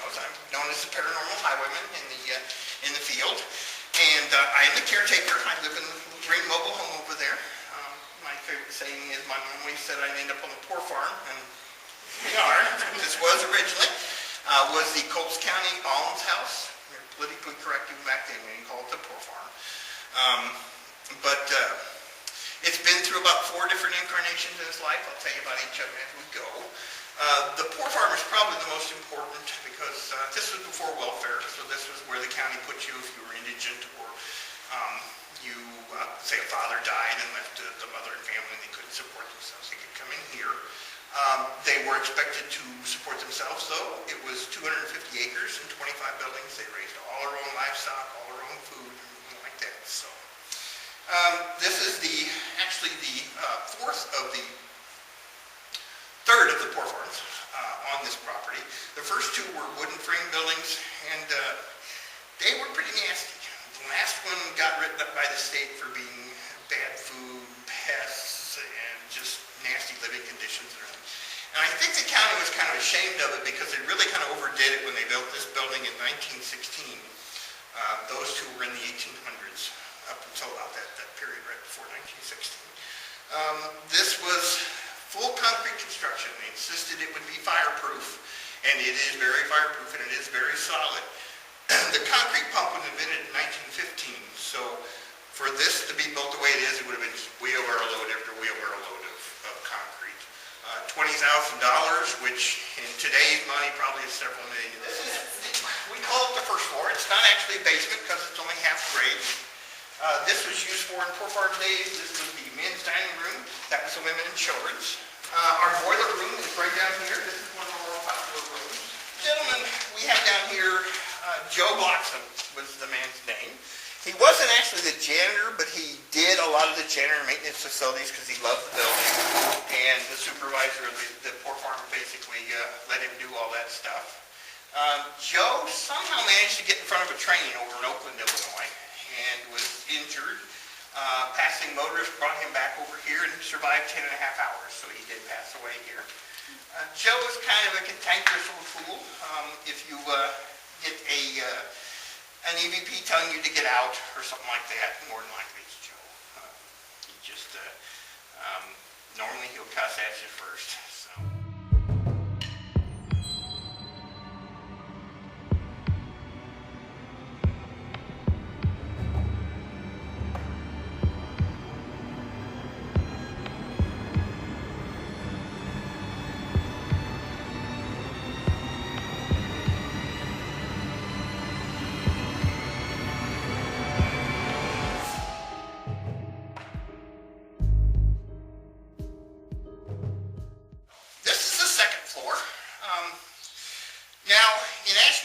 knows, I'm known as the paranormal highwayman in the field. And I am the caretaker. I live in the green mobile home over there. My favorite saying is my mom always said I'd end up on the poor farm, and we are. This was originally was the Colts County Almshouse. They're politically correct back then when you call it the poor farm. But it's been through about 4 different incarnations in its life. I'll tell you about each of them as we go. The poor farm is probably the most important because this was before welfare, so this was where the county put you if you were indigent or you, say a father died and left the mother and family and they couldn't support themselves. They could come in here. They were expected to support themselves, though. It was 250 acres and 25 buildings. They raised all their own livestock, all their own food, and everything like that. So this is actually the third of the poor farms on this property. The first 2 were wooden frame buildings, and they were pretty nasty. The last one got written up by the state for being bad food, pests, and just nasty living conditions. And I think the county was kind of ashamed of it because they really kind of overdid it when they built this building in 1916. Those 2 were in the 1800s, up until about that period right before 1916. This was full concrete construction. They insisted it would be fireproof, and it is very fireproof, and it is very solid. The concrete pump was invented in 1915, so for this to be built the way it is, it would have been just wheelbarrow load after wheelbarrow load of concrete. $20,000, which in today's money probably is several million. We call it the first floor. It's not actually a basement because it's only half grade. This was used for in poor farm days. This was the men's dining room. That was the women and children's. Our boiler room is right down here. This is one of our more popular rooms. Gentlemen, we have down here, Joe Bloxham was the man's name. He wasn't actually the janitor, but he did a lot of the janitor and maintenance facilities because he loved the building. And the supervisor of the poor farm basically let him do all that stuff. Joe somehow managed to get in front of a train over in Oakland, Illinois, and was injured. Passing motorists brought him back over here and survived 10.5 hours, so he did pass away here. Joe was kind of a cantankerous little fool. If you get an EVP telling you to get out or something like that, more than likely it's Joe. He just, normally he'll cuss at you first. So.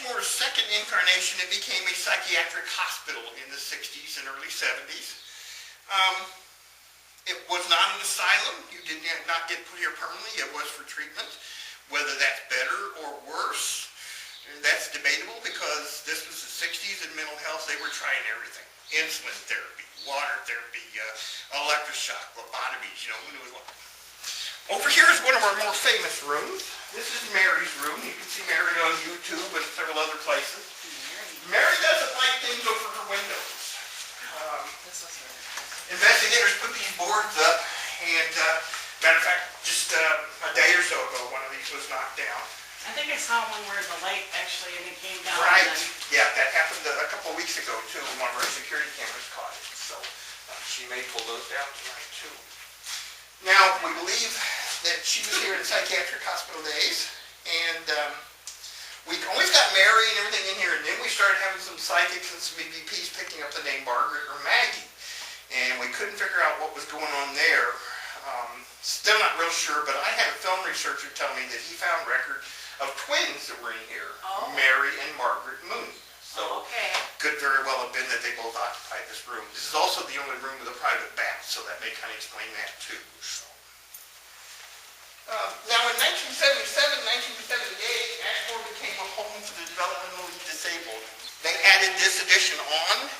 Ashmore's second incarnation, it became a psychiatric hospital in the 60s and early 70s. It was not an asylum. You did not get put here permanently. It was for treatment. Whether that's better or worse, that's debatable because this was the 60s and mental health. They were trying everything. Insulin therapy, water therapy, electroshock, lobotomies, who knew what. Over here is one of our more famous rooms. This is Mary's room. You can see Mary on YouTube and several other places. Mary doesn't like things over her windows. Investigators put these boards up, and matter of fact, just a day or so ago, one of these was knocked down. I think I saw one where the light actually came down. Right. Yeah, that happened a couple of weeks ago too. One of our security cameras caught it. So she may pull those down tonight too. Now, we believe that she was here in psychiatric hospital days, and we always got Mary and everything in here, and then we started having some psychics and some EVPs picking up the name Margaret or Maggie, and we couldn't figure out what was going on there. Still not real sure, but I had a film researcher tell me that he found record of twins that were in here, Mary and Margaret Moon. So could very well have been that they both occupied this room. This is also the only room with a private bath, so that may kind of explain that too. So. Now in 1977, 1978, Ashmore became a home for the developmentally disabled. They added this addition on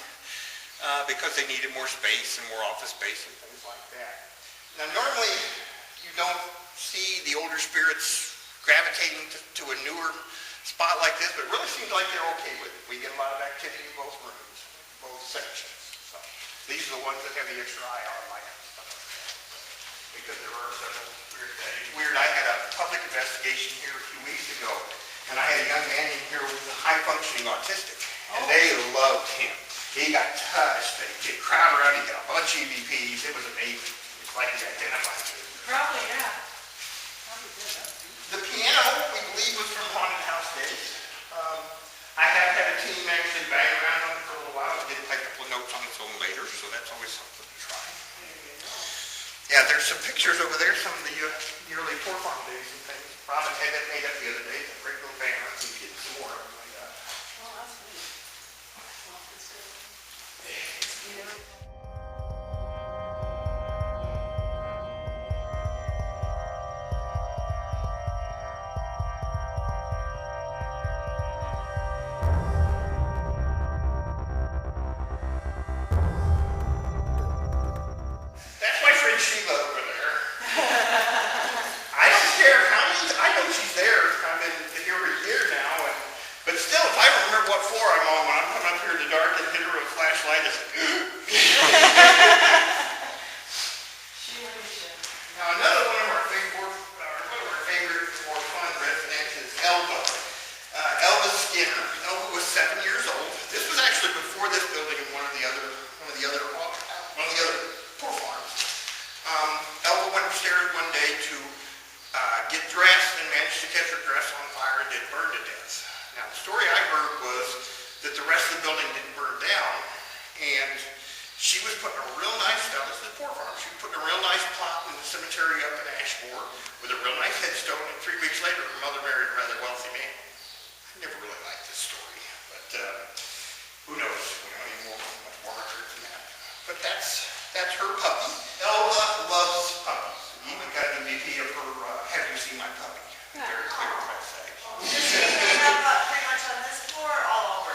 because they needed more space and more office space and things like that. Now normally you don't see the older spirits gravitating to a newer spot like this, but it really seems like they're okay with it. We get a lot of activity in both rooms, both sections. So these are the ones that have the extra eye on my because there are several weird things. Weird, I had a public investigation here a few weeks ago, and I had a young man in here who was a high-functioning autistic, and they loved him. He got touched, they crowd around, he got a bunch of EVPs, it was amazing. It's like he identified him. Probably, yeah. Probably did. The piano, we believe, was from Haunted House days. I have had a team actually bang around on it for a little while. It did take a couple of notes on its own later, so that's always something to try. Yeah, there's some pictures over there, some of the early poor farm days and things. Robin had that made up the other day. It's a great little banner. I'm getting some more of them like that. Well, that's neat. Well, it's good. It's beautiful. That's my friend Sheila over there. I don't care how many, I know she's there. I've been here a year now, but still, if I remember what floor I'm on when I'm coming up here in the dark and hit her with a flashlight, it's like, now another one of our favorite more fun residents is Elva. Elva Skinner. Elva was 7 years old. This was actually before this building in one of the other poor farms. Elva went upstairs one day to get dressed and managed to catch her dress on fire and did burn to death. Now the story I heard was that the rest of the building didn't burn down, and she was putting a real nice, now this is a poor farm, she was putting a real nice plot in the cemetery up in Ashmore with a real nice headstone, and 3 weeks later her mother married a rather wealthy man. I never really liked this story, but who knows, we don't even know much more truth than that. But that's her puppy. Elva loves puppies. We even got an MVP of her, have you seen my puppy? Very clear what I say. Does she have pretty much on this floor or all over?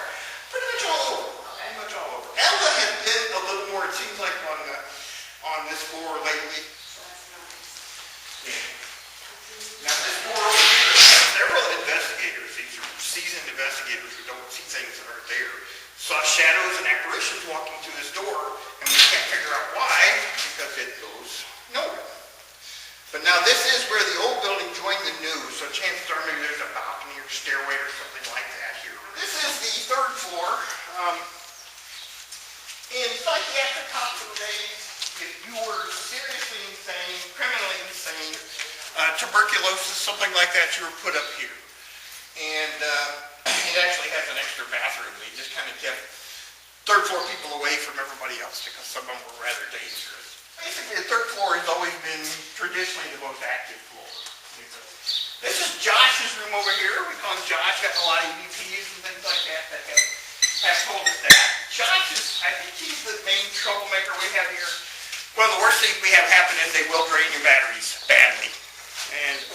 Pretty much all over. Pretty much all over. Elva has been a little more, it seems like, on this floor lately. That's nice. Yeah. Now this floor over here has several investigators. These are seasoned investigators who don't see things that aren't there. Saw shadows and apparitions walking through this door, and we can't figure out why, because it goes nowhere. But now this is where the old building joined the new, so chances are maybe there's a balcony or stairway or something like that here. This is the 3rd floor. In psychiatric hospital days, if you were seriously insane, criminally insane, tuberculosis, something like that, you were put up here. And it actually has an extra bathroom. They just kind of kept 3rd floor people away from everybody else because some of them were rather dangerous. Basically, the 3rd floor has always been traditionally the most active floor. This is Josh's room over here. We call him Josh. Got a lot of EVPs and things like that that have told us that. Josh is, I think he's the main troublemaker we have here. One of the worst things we have happen is they will drain your batteries badly.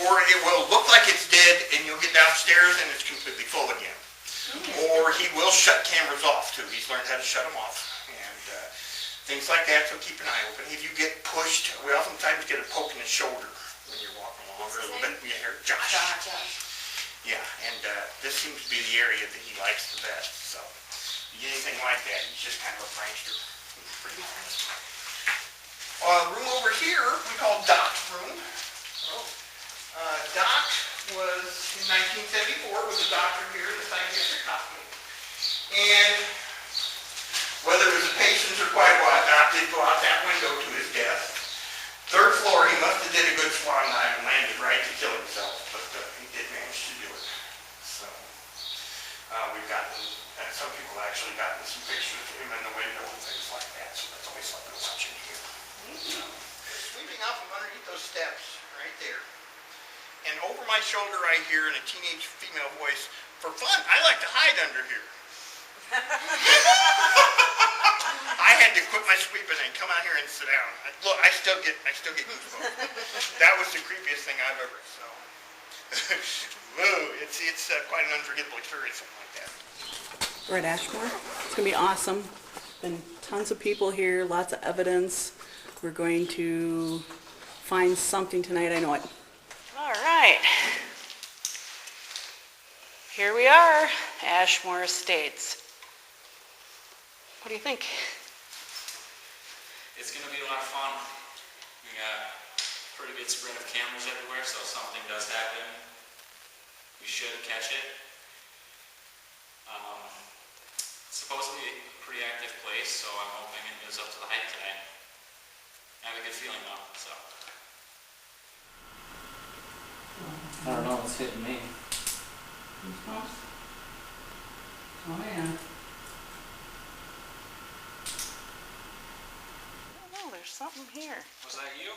Or it will look like it's dead and you'll get downstairs and it's completely full again. Or he will shut cameras off too. He's learned how to shut them off. And things like that, so keep an eye open. If you get pushed, we oftentimes get a poke in the shoulder when you're walking along a little bit. You hear Josh. Yeah, and this seems to be the area that he likes the best. So if you get anything like that, he's just kind of a prankster. Pretty honest. Room over here, we call Doc's room. Doc was, in 1974, was a doctor here in the Psychiatric hospital. And whether it was the patients or quite what, Doc did go out that window to his death. 3rd floor, he must have did a good swan dive and landed right to kill himself, but he did manage to do it. So, we've gotten, some people have actually gotten some pictures of him in the window and things like that, so that's always something to watch in here. Sweeping out from underneath those steps, right there. And over my shoulder I hear in a teenage female voice, for fun, I like to hide under here. I had to quit my sweeping and come out here and sit down. Look, I still get goosebumps. That was the creepiest thing I've ever saw. Whoa, it's quite an unforgettable experience, something like that. We're at Ashmore. It's going to be awesome. Been tons of people here, lots of evidence. We're going to find something tonight, I know it. All right. Here we are, Ashmore Estates. What do you think? It's going to be a lot of fun. We got a pretty good spread of cameras everywhere, so if something does happen, we should catch it. It's supposed to be a pretty active place, so I'm hoping it lives up to the hype today. I have a good feeling though, so. I don't know, it's hitting me. Goosebumps? Oh yeah. I don't know, there's something here. Was that you?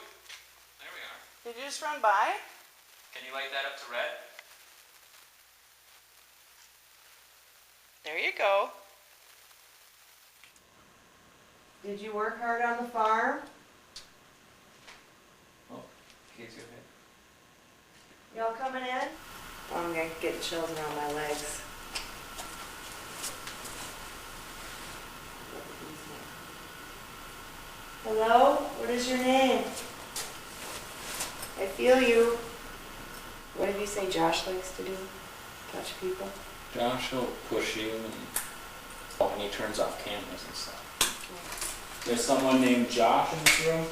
There we are. Did you just run by? Can you light that up to red? There you go. Did you work hard on the farm? Oh, Kate's okay. Y'all coming in? Oh, I'm gonna get chills around my legs. Hello? What is your name? I feel you. What did you say Josh likes to do? Touch people? Josh will push you and he turns off cameras and stuff. There's someone named Josh in this room.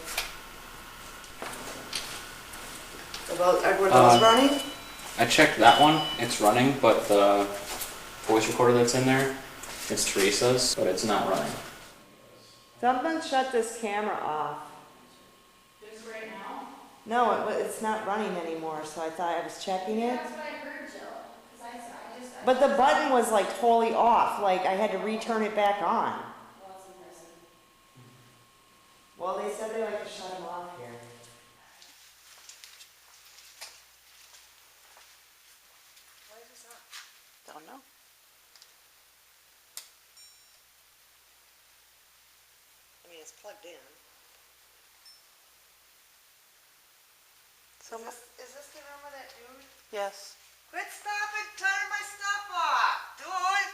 Were those running? I checked that one, it's running, but the voice recorder that's in there, it's Teresa's, but it's not running. Someone shut this camera off. Just right now? No, it's not running anymore, so I thought I was checking it. That's what I heard, Jill. 'Cause I just. But the button was like totally off, like I had to return it back on. Well, it's impressive. Well, they said they like to shut them off here. Why is this on? Don't know. I mean, it's plugged in. So, Is this the room with that dude? yes. Quit stopping, turning my stuff off, dude!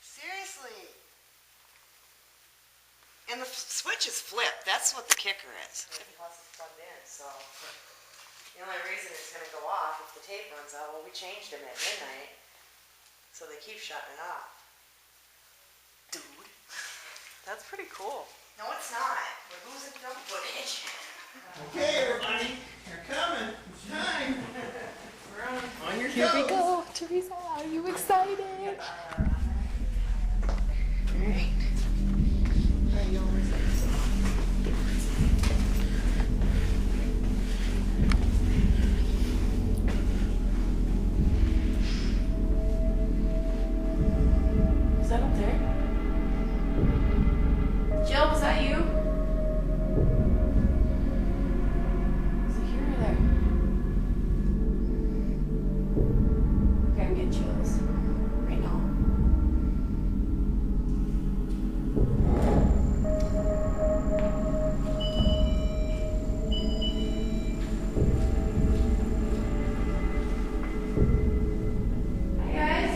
Seriously. And the switch is flipped, that's what the kicker is. Plus it's plugged in, so the only reason it's gonna go off if the tape runs out, well, we changed them at midnight, so they keep shutting it off. Dude. That's pretty cool. No, it's not. We're losing film footage. Okay, everybody, you're coming. It's time. On your Here we toes. go. Teresa, are you excited? Is that up there? Jill, was that you? Is it here or there? Okay, I'm getting chills right now. Hi guys.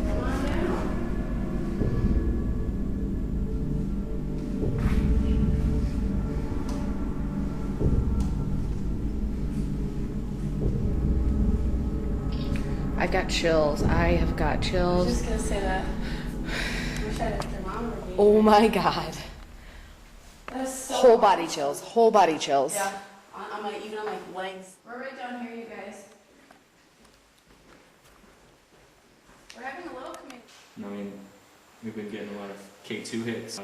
Come on down. I've got chills. I have got I was chills. just gonna say that. Wish I had a thermometer. Oh my god. That is so Whole body chills. Whole body chills. Yeah, on my, even on my legs. We're right down here, you guys. We're having a little community. I mean, we've been getting a lot of K2 hits.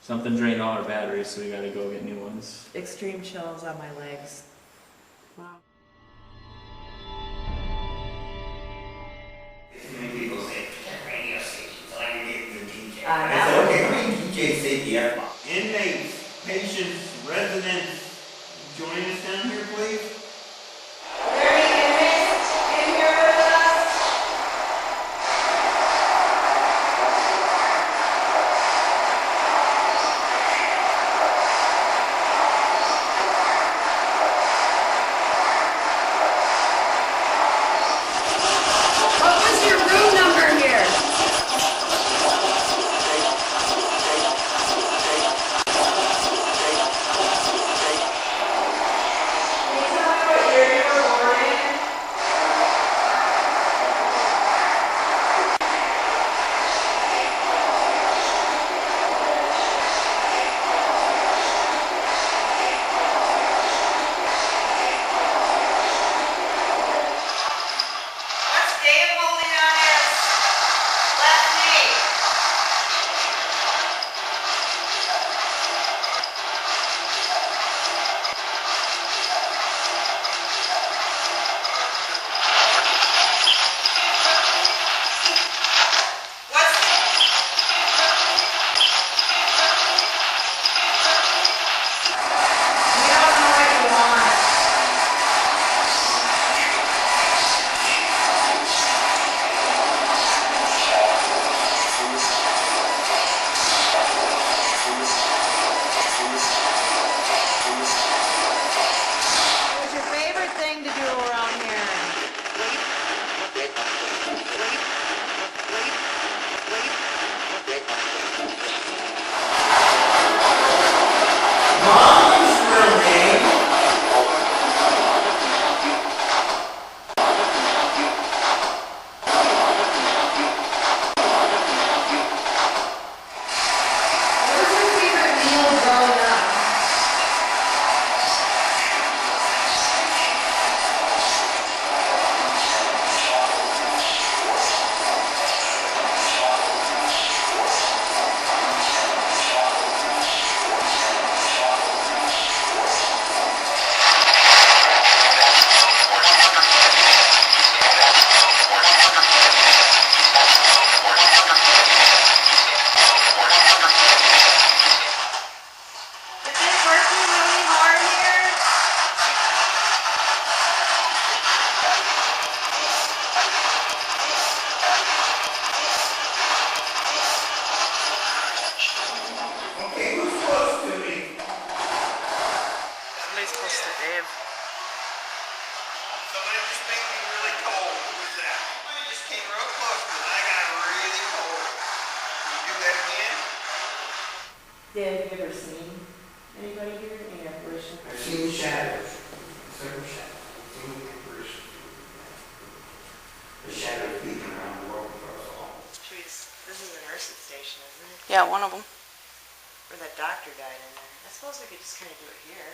Something drained all our batteries, so we gotta go get new ones. Extreme chills on my legs. Wow. Many people say, radio stations, all you need is a DJ. I I know. said, okay, how many DJs say the F-bomb? Inmates, patients, residents, join us down here, please. Dad, have you ever seen anybody here? Any apparition? I've seen shadows, several shadows. I've seen apparitions. The shadows leaping around the world for us all. This is the nurse's station, isn't it? Yeah, one of them. Where that doctor died in there. I suppose we could just kind of do it here.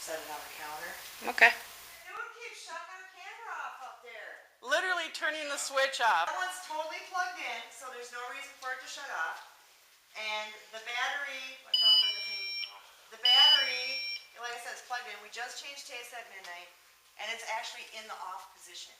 Set it on the counter. Okay. Dude keeps shutting our camera off up there. Literally turning the switch off. That one's totally plugged in, so there's no reason for it to shut off. And the battery, watch out for the thing. The battery, like I said, it's plugged in. We just changed taste at midnight, and it's actually in the off position.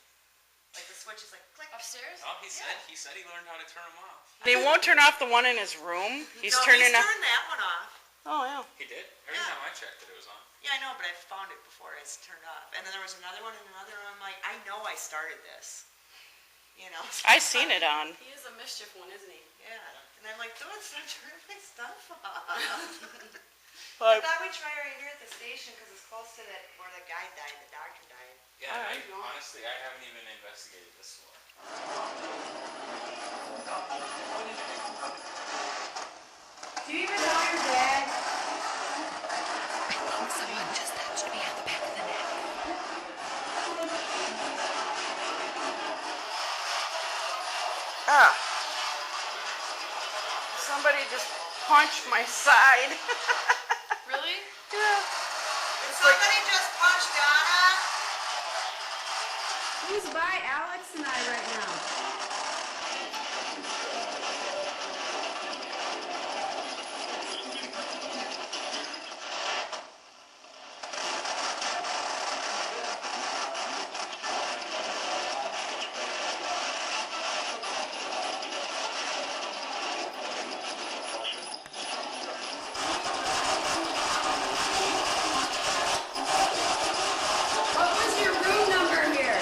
Like the switch is like click. Upstairs? Oh, he said he learned how to turn them off. They won't turn off the one in his room. He's No, turning he's off. turned that one off. Oh, yeah. He did? Every Yeah. time I checked it was on. Yeah, I know, but I found it before it's turned off. And then there was another one and another one. I'm like, I know I started this. You know? I seen it on. He is a mischief one, isn't he? Yeah. And I'm like, dude, stop turning my stuff off. I But thought we'd try right here at the station because it's close to that where the guy died, the doctor died. Yeah, Alright. honestly, I haven't even investigated this one. Do you even know your dad? Someone just touched me on the back of the neck. Ah. Somebody just punched my side. Really? Yeah. Somebody just punched Donna. Who's by Alex and I right now? What was your room number here?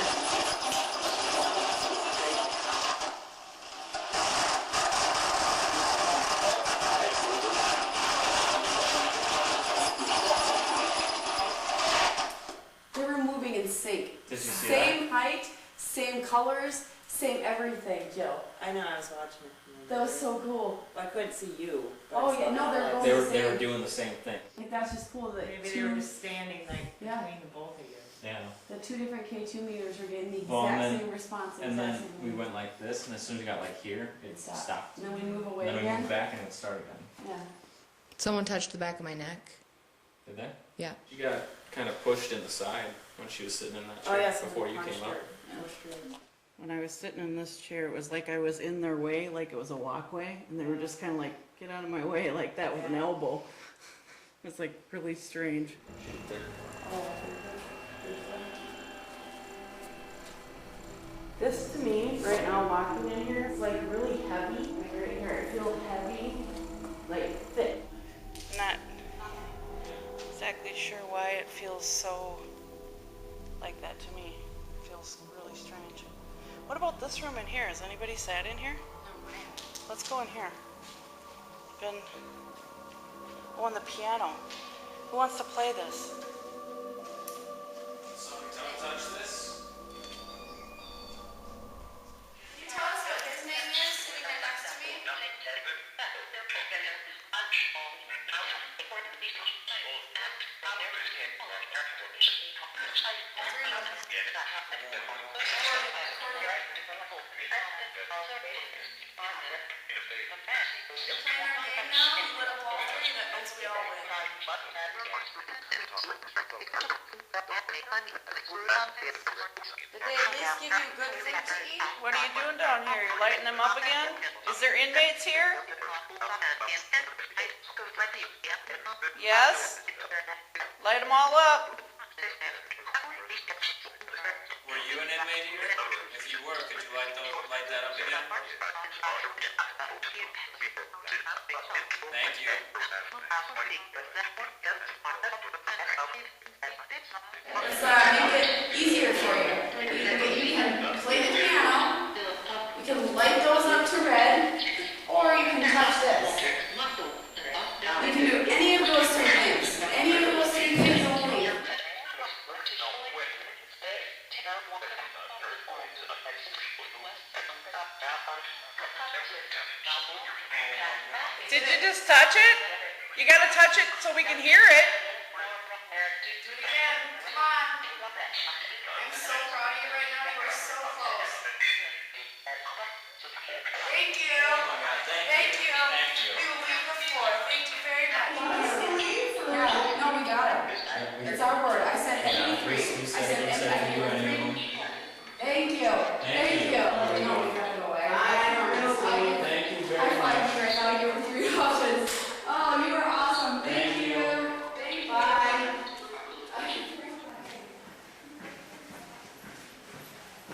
They were moving in sync. Did you see Same height, same colors, same everything, Jill. I know, I was watching it. That was so cool. I couldn't see you. Oh yeah, no, they're both They the were same. doing the same thing. Like that's just cool that Maybe they were two, just standing like Yeah. between the both of you. Yeah. the two different K2 meters were getting the exact Well, and then- same response. And exact then same we thing. went like this, and as soon as we got like here, it Stop. stopped. And then we move And away then we again. moved back, and it started again. Yeah. Someone touched the back of my neck. Did they? Yeah. She got kind of pushed in the side when she was sitting in that Oh, chair yeah, before somebody you came punched up. her. When I was sitting in this chair, it was like I was in their way, like it was a walkway, and they were just kind of like, get out of my way, like that with an elbow. It was like really strange. This to me, right now, walking in here, is like really heavy. Like right here, I feel heavy, like thick. Not exactly sure why it feels so like that to me. It feels really strange. What about this room in here? Has anybody sat in here? Let's go in here. Been. Oh, and the piano. Who wants to play this? Somebody don't touch this. Can you tell us what his name is sitting right next to me? We're playing our game now. You lit up all three. That means we all win. Did they at least give you good food to eat? What are you doing down here? You lighting them up again? Is there inmates here? Yes? Light them all up. Were you an inmate here? If you were, could you light that up again? Thank you. Let's make it easier for you. You can play the piano, you can light those up to red, or you can touch this. You can do any of those three things. Any of those three things only. Did you just touch it? You gotta touch it so we can hear it. Do it again. Come on. I'm so proud of you right now. You were so close. Thank you. Thank you. We will leave the floor. Thank you very much. Yeah, no, we got it. It's our word. I said MP3. I said MP3. Thank you. Thank you. No, we gotta go away. I don't know. Thank you very High five much. me right now. You were 3 options. Oh, you were awesome. Thank you. Thank you. Bye.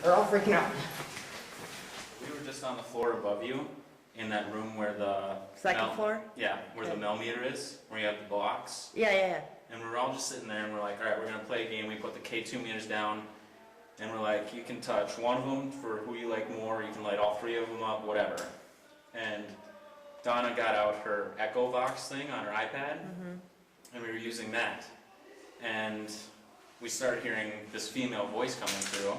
They're all freaking out. We were just on the floor above you, in that room where the... Second floor? Yeah, where the Okay. millimeter is, where you have the blocks. Yeah. And we were all just sitting there and we're like, alright, we're gonna play a game. We put the K2 meters down and we're like, you can touch one of them for who you like more, you can light all 3 of them up, whatever. And Donna got out her Echo Vox thing on her iPad and we were using that. And we started hearing this female voice coming through.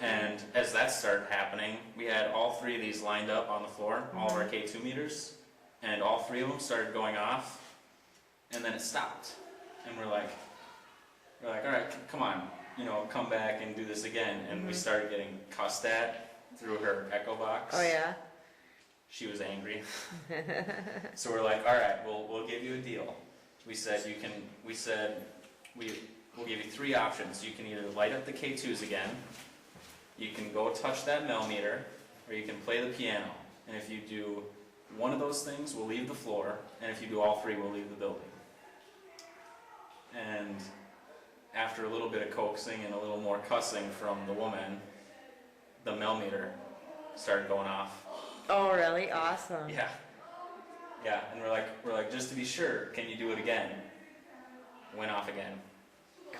And as that started happening, we had all 3 of these lined up on the floor, all of our K2 meters, and all 3 of them started going off, and then it stopped. And we're like, all right, come on, come back and do this again. And we started getting cussed at through her Echo Box. Oh yeah. She was angry. So we're like, all right, we'll give you a deal. We said we'll give you 3 options. You can either light up the K2s again, you can go touch that millimeter, or you can play the piano. And if you do one of those things, we'll leave the floor, and if you do all 3, we'll leave the building. And after a little bit of coaxing and a little more cussing from the woman, the millimeter started going off. Oh really? Awesome. Yeah, and we're like, just to be sure, can you do it again? Went off again.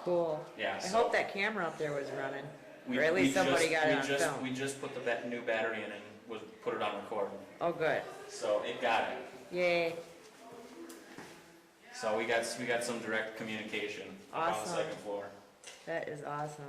Cool. Yeah. I So hope that camera up there was running. we, Or at least somebody got it on just, film. We just put the new battery in and put it on record. Oh good. So it got it. Yay. So we got some direct communication on the Awesome. 2nd floor. That is awesome.